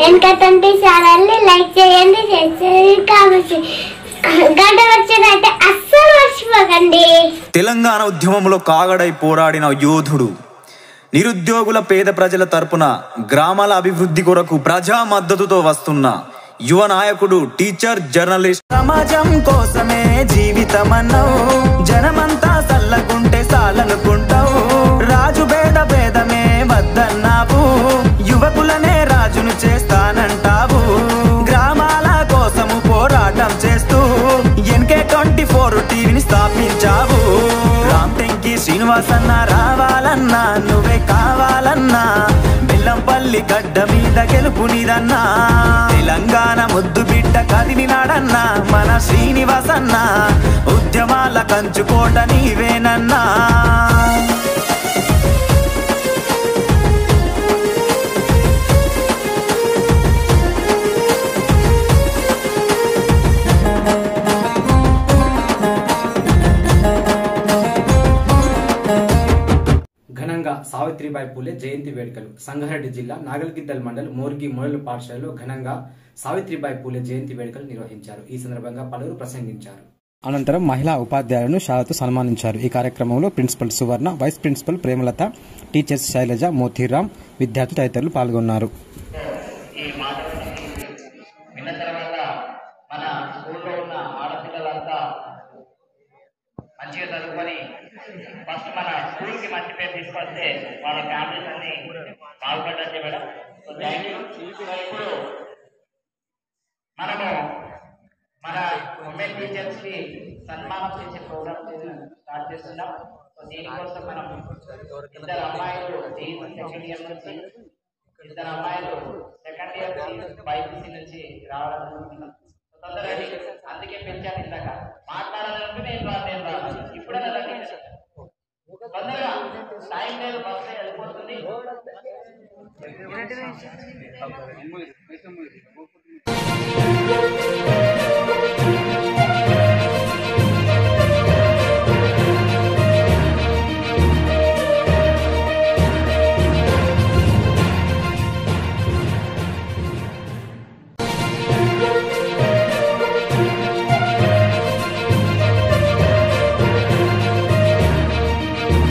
వెనకటంటి ఛానల్ని లైక్ చేయండి, కావచ్చు గంట వచ్చిందంటే అస్సలు మర్చిపోకండి. తెలంగాణ ఉద్యమంలో కాగడై పోరాడిన యోధుడు, నిరుద్యోగుల పేద ప్రజల తరపున గ్రామాల అభివృద్ధి కొరకు ప్రజా మద్దతుతో వస్తున్న యువ నాయకుడు, టీచర్, జర్నలిస్ట్. సమాజం కోసమే జీవితమన్నావు, జనమంతా సల్లగుంటే సాలనుకుంటావు, రాజు భేదమే వద్దన్నావు, యువకులనే రాజును చేస్తానంటావు, గ్రామాల కోసము పోరాటం చేస్తూ NK24 టీవీని స్థాపించావు. రామ్టెంకి శ్రీనివాసన్న రావాలన్నా, నువ్వే కావాలన్నా, బెల్లంపల్లి గడ్డ మీద గెలుపు నీదన్నా, తెలంగాణ ముద్దు బిడ్డ కదిలినాడన్నా మన శ్రీనివాసన్న, ఉద్యమాల కంచుకోట నీవేనన్నా. ఘనంగా సావిత్రిబాయి పూలే జయంతి వేడుకలు. సంగారెడ్డి జిల్లా నాగల్గిద్దల్ మండల్ మోర్గి మోడల్ పాఠశాలలో ఘనంగా సావిత్రిబాయి పూలే జయంతి వేడుకలు నిర్వహించారు. ఈ సందర్భంగా పలువురు ప్రసంగించారు. అనంతరం మహిళా ఉపాధ్యాయులను శాలతో సన్మానించారు. ఈ కార్యక్రమంలో principal Suvarna, vice principal Premalatha, teachers Shailaja, Motiram, విద్యార్థులు తదితరులు పాల్గొన్నారు. మంచిగా చదువుకొని ఫస్ట్ మన స్కూల్కి మంచి పేరు తీసుకొస్తే వాళ్ళ ఫ్యామిలీస్ అన్ని బాగుపడ్డట్టే మేడం. So thank you. ఇప్పుడు మనము మన ఉమెన్ టీచర్స్కి సన్మానం చేసే ప్రోగ్రామ్ స్టార్ట్ చేస్తున్నాం. సో దీనికోసం మనం ఇద్దరు అమ్మాయిలు సెకండ్ ఇయర్ నుంచి, ఇద్దరు అమ్మాయిలు సెకండ్ ఇయర్ బైపీసీ నుంచి రావడం అనుకుంటున్నాం. తొందరగా అందుకే పెంచాను ఇందాక మాట్లాడాలంటే నేను రాను ఇప్పుడే తొందరగా టైం లేదు, బస్సు వెళ్ళిపోతుంది.